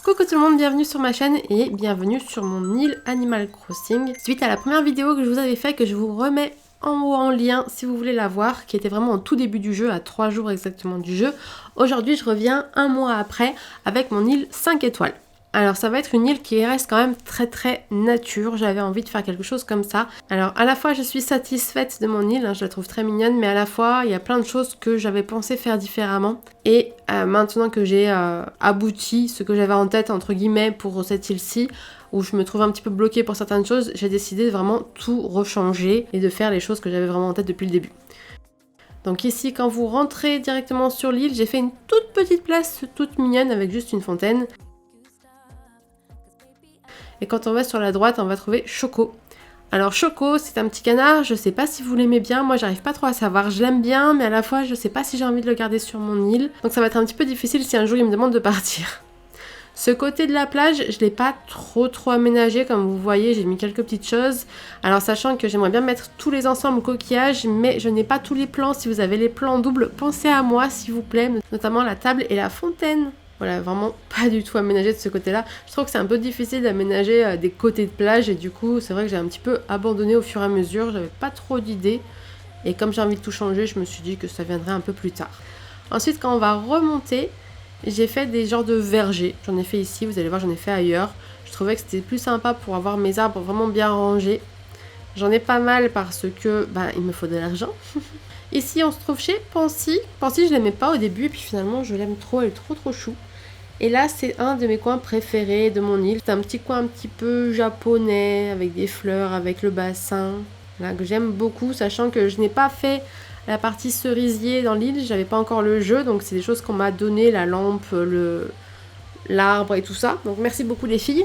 Coucou tout le monde, bienvenue sur ma chaîne et bienvenue sur mon île Animal Crossing. Suite à la première vidéo que je vous avais fait, que je vous remets en haut en lien si vous voulez la voir, qui était vraiment au tout début du jeu, à 3 jours exactement du jeu. Aujourd'hui je reviens un mois après avec mon île 5 étoiles. Alors ça va être une île qui reste quand même très nature, j'avais envie de faire quelque chose comme ça. Alors à la fois je suis satisfaite de mon île, je la trouve très mignonne, mais à la fois il y a plein de choses que j'avais pensé faire différemment. Et maintenant que j'ai abouti ce que j'avais en tête entre guillemets pour cette île-ci, où je me trouve un petit peu bloquée pour certaines choses, j'ai décidé de vraiment tout rechanger et de faire les choses que j'avais vraiment en tête depuis le début. Donc ici, quand vous rentrez directement sur l'île, j'ai fait une toute petite place toute mignonne avec juste une fontaine. Et quand on va sur la droite, on va trouver Choco. Alors Choco, c'est un petit canard, je sais pas si vous l'aimez bien, moi j'arrive pas trop à savoir, je l'aime bien, mais à la fois je sais pas si j'ai envie de le garder sur mon île. Donc ça va être un petit peu difficile si un jour il me demande de partir. Ce côté de la plage, je l'ai pas trop aménagé, comme vous voyez, j'ai mis quelques petites choses. Alors sachant que j'aimerais bien mettre tous les ensembles coquillages, mais je n'ai pas tous les plans. Si vous avez les plans doubles, pensez à moi s'il vous plaît, notamment la table et la fontaine. Voilà, vraiment pas du tout aménagé de ce côté-là. Je trouve que c'est un peu difficile d'aménager des côtés de plage et du coup, c'est vrai que j'ai un petit peu abandonné au fur et à mesure. J'avais pas trop d'idées et comme j'ai envie de tout changer, je me suis dit que ça viendrait un peu plus tard. Ensuite, quand on va remonter, j'ai fait des genres de vergers. J'en ai fait ici, vous allez voir, j'en ai fait ailleurs. Je trouvais que c'était plus sympa pour avoir mes arbres vraiment bien rangés. J'en ai pas mal parce que il me faut de l'argent. Ici, on se trouve chez Pansy. Pansy, je l'aimais pas au début et puis finalement, je l'aime trop, elle est trop chou. Et là, c'est un de mes coins préférés de mon île. C'est un petit coin un petit peu japonais, avec des fleurs, avec le bassin, là, que j'aime beaucoup, sachant que je n'ai pas fait la partie cerisier dans l'île, j'avais pas encore le jeu, donc c'est des choses qu'on m'a donné, la lampe, l'arbre et tout ça. Donc merci beaucoup les filles.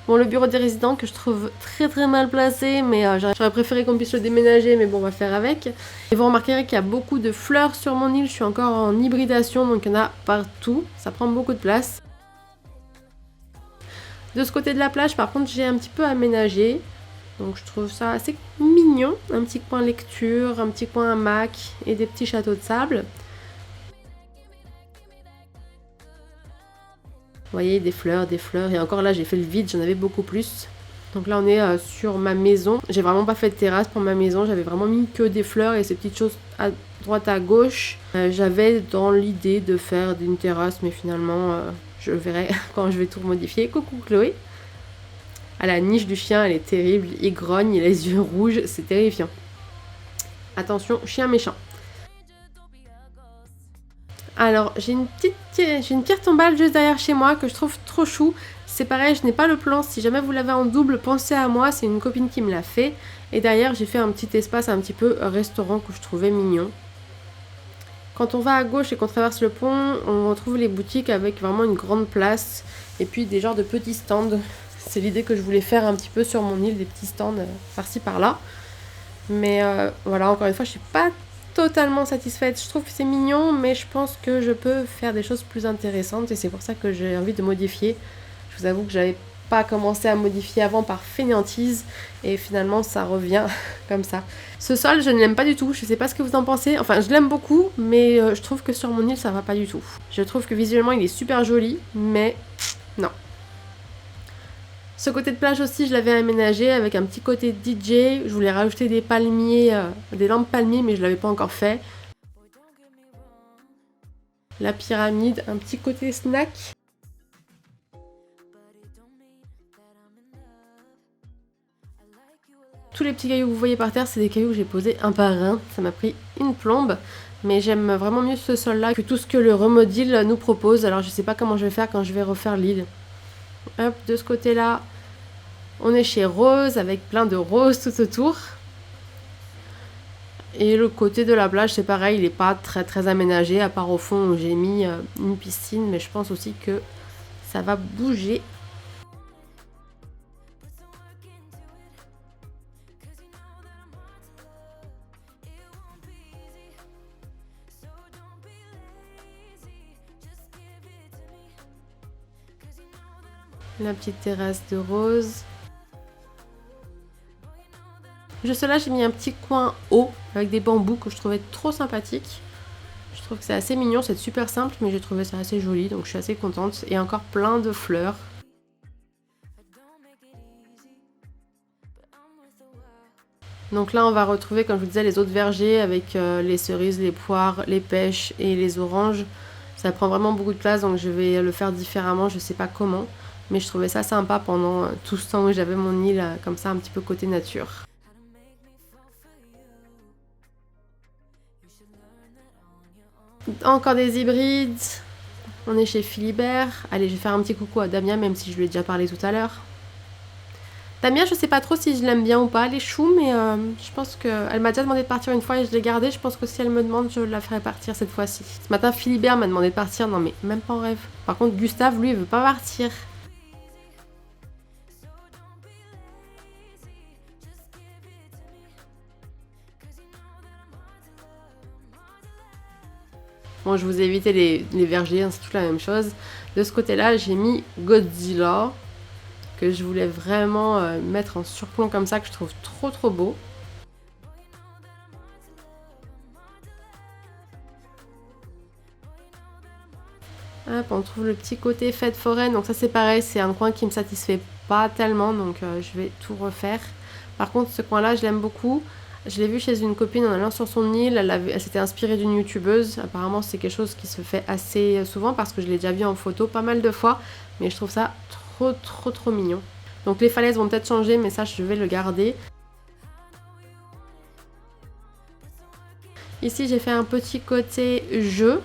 Bon, le bureau des résidents que je trouve très mal placé, mais j'aurais préféré qu'on puisse le déménager, mais bon, on va faire avec. Et vous remarquerez qu'il y a beaucoup de fleurs sur mon île, je suis encore en hybridation, donc il y en a partout, ça prend beaucoup de place. De ce côté de la plage, par contre, j'ai un petit peu aménagé, donc je trouve ça assez mignon. Un petit coin lecture, un petit coin hamac et des petits châteaux de sable. Vous voyez, des fleurs, et encore là j'ai fait le vide, j'en avais beaucoup plus. Donc là on est sur ma maison, j'ai vraiment pas fait de terrasse pour ma maison, j'avais vraiment mis que des fleurs et ces petites choses à droite à gauche. J'avais dans l'idée de faire une terrasse, mais finalement je verrai quand je vais tout modifier. Coucou Chloé. Ah, la niche du chien, elle est terrible, il grogne, il a les yeux rouges, c'est terrifiant. Attention, chien méchant. Alors, j'ai une pierre tombale juste derrière chez moi que je trouve trop chou. C'est pareil, je n'ai pas le plan. Si jamais vous l'avez en double, pensez à moi. C'est une copine qui me l'a fait. Et derrière, j'ai fait un petit espace un petit peu restaurant que je trouvais mignon. Quand on va à gauche et qu'on traverse le pont, on retrouve les boutiques avec vraiment une grande place. Et puis des genres de petits stands. C'est l'idée que je voulais faire un petit peu sur mon île, des petits stands par-ci par-là. Mais voilà, encore une fois, je suis pas totalement satisfaite. Je trouve que c'est mignon, mais je pense que je peux faire des choses plus intéressantes et c'est pour ça que j'ai envie de modifier. Je vous avoue que j'avais pas commencé à modifier avant par fainéantise et finalement ça revient comme ça. Ce sol, je ne l'aime pas du tout. Je sais pas ce que vous en pensez. Enfin, je l'aime beaucoup, mais je trouve que sur mon île, ça va pas du tout. Je trouve que visuellement, il est super joli, mais non. Ce côté de plage aussi, je l'avais aménagé avec un petit côté DJ. Je voulais rajouter des palmiers, des lampes palmiers, mais je l'avais pas encore fait. La pyramide, un petit côté snack. Tous les petits cailloux que vous voyez par terre, c'est des cailloux que j'ai posés un par un. Ça m'a pris une plombe, mais j'aime vraiment mieux ce sol-là que tout ce que le remodil nous propose. Alors je sais pas comment je vais faire quand je vais refaire l'île. Hop, de ce côté-là, on est chez Rose avec plein de roses tout autour. Et le côté de la plage, c'est pareil, il n'est pas très aménagé, à part au fond où j'ai mis une piscine, mais je pense aussi que ça va bouger. La petite terrasse de rose. Juste là, j'ai mis un petit coin haut avec des bambous que je trouvais trop sympathique. Je trouve que c'est assez mignon, c'est super simple, mais j'ai trouvé ça assez joli, donc je suis assez contente. Et encore plein de fleurs. Donc là, on va retrouver, comme je vous disais, les autres vergers avec les cerises, les poires, les pêches et les oranges. Ça prend vraiment beaucoup de place, donc je vais le faire différemment, je sais pas comment. Mais je trouvais ça sympa pendant tout ce temps où j'avais mon île comme ça, un petit peu côté nature. Encore des hybrides. On est chez Philibert. Allez, je vais faire un petit coucou à Damien, même si je lui ai déjà parlé tout à l'heure. Damien, je sais pas trop si je l'aime bien ou pas, les choux, mais je pense qu'elle m'a déjà demandé de partir une fois et je l'ai gardée. Je pense que si elle me demande, je la ferai partir cette fois-ci. Ce matin, Philibert m'a demandé de partir. Non, mais même pas en rêve. Par contre, Gustave, lui, il veut pas partir. Bon, je vous ai évité les vergers, hein, c'est toute la même chose. De ce côté-là, j'ai mis Godzilla, que je voulais vraiment mettre en surplomb comme ça, que je trouve trop beau. Hop, on trouve le petit côté fête foraine, donc ça c'est pareil, c'est un coin qui me satisfait pas tellement, donc je vais tout refaire. Par contre, ce coin-là, je l'aime beaucoup. Je l'ai vu chez une copine en allant sur son île, elle s'était inspirée d'une youtubeuse. Apparemment, c'est quelque chose qui se fait assez souvent parce que je l'ai déjà vu en photo pas mal de fois. Mais je trouve ça trop mignon. Donc les falaises vont peut-être changer, mais ça, je vais le garder. Ici, j'ai fait un petit côté jeu.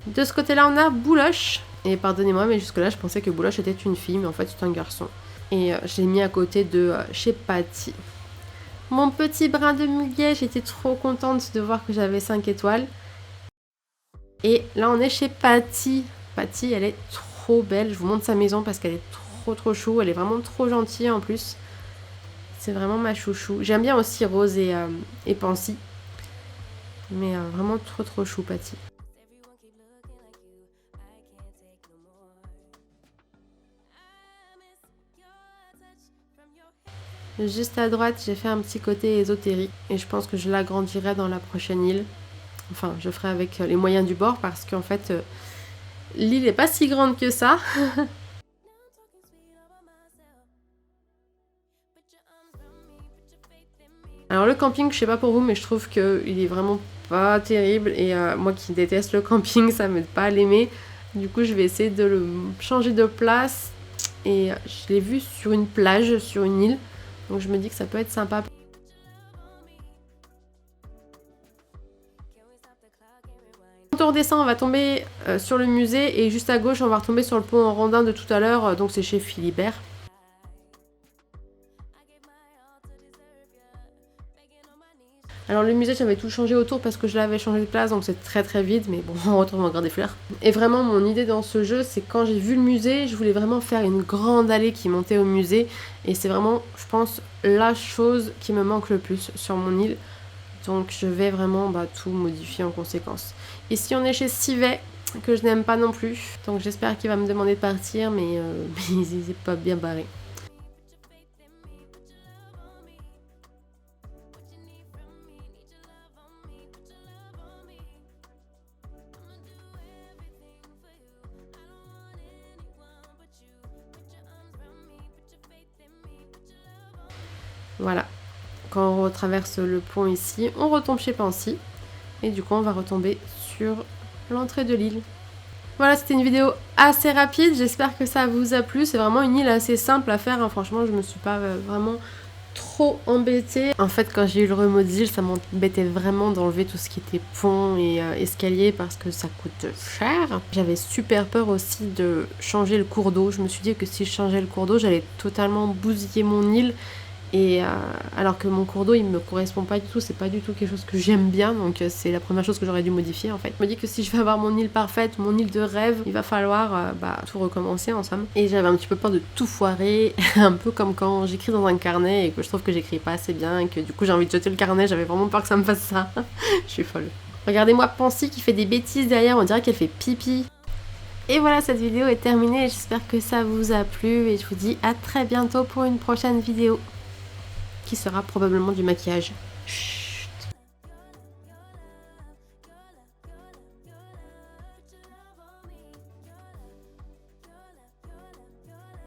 De ce côté-là, on a Bouloche. Et pardonnez-moi, mais jusque-là, je pensais que Bouloche était une fille, mais en fait, c'est un garçon. Et je l'ai mis à côté de chez Patty. Mon petit brin de muguet, j'étais trop contente de voir que j'avais 5 étoiles. Et là, on est chez Patty. Patty, elle est trop belle. Je vous montre sa maison parce qu'elle est trop chou. Elle est vraiment trop gentille en plus. C'est vraiment ma chouchou. J'aime bien aussi Rose et Pansy. Mais vraiment trop chou, Patty. Juste à droite, j'ai fait un petit côté ésotérique et je pense que je l'agrandirai dans la prochaine île. Enfin, je ferai avec les moyens du bord parce qu'en fait, l'île n'est pas si grande que ça. Alors le camping, je sais pas pour vous, mais je trouve qu'il est vraiment pas terrible. Et moi qui déteste le camping, ça m'aide pas à l'aimer. Du coup, je vais essayer de le changer de place. Et je l'ai vu sur une plage, sur une île. Donc je me dis que ça peut être sympa. Quand on redescend, on va tomber sur le musée. Et juste à gauche, on va retomber sur le pont en rondin de tout à l'heure. Donc c'est chez Philibert. Alors le musée, j'avais tout changé autour parce que je l'avais changé de place, donc c'est très vide, mais bon, on retrouve encore des fleurs. Et vraiment, mon idée dans ce jeu, c'est quand j'ai vu le musée, je voulais vraiment faire une grande allée qui montait au musée. Et c'est vraiment, je pense, la chose qui me manque le plus sur mon île. Donc je vais vraiment tout modifier en conséquence. Ici, on est chez Sivet, que je n'aime pas non plus. Donc j'espère qu'il va me demander de partir, mais il n'est pas bien barré. Voilà, quand on retraverse le pont ici, on retombe chez Pansy. Et du coup, on va retomber sur l'entrée de l'île. Voilà, c'était une vidéo assez rapide. J'espère que ça vous a plu. C'est vraiment une île assez simple à faire. Hein. Franchement, je me suis pas vraiment trop embêtée. En fait, quand j'ai eu le remodel d'île, ça m'embêtait vraiment d'enlever tout ce qui était pont et escalier parce que ça coûte cher. J'avais super peur aussi de changer le cours d'eau. Je me suis dit que si je changeais le cours d'eau, j'allais totalement bousiller mon île. Et alors que mon cours d'eau il me correspond pas du tout, c'est pas du tout quelque chose que j'aime bien, donc c'est la première chose que j'aurais dû modifier en fait. Je me dis que si je veux avoir mon île parfaite, mon île de rêve, il va falloir tout recommencer en somme. Et j'avais un petit peu peur de tout foirer, un peu comme quand j'écris dans un carnet et que je trouve que j'écris pas assez bien et que du coup j'ai envie de jeter le carnet, j'avais vraiment peur que ça me fasse ça. Je suis folle. Regardez-moi Pansy qui fait des bêtises derrière, on dirait qu'elle fait pipi. Et voilà, cette vidéo est terminée, j'espère que ça vous a plu et je vous dis à très bientôt pour une prochaine vidéo qui sera probablement du maquillage. Chut.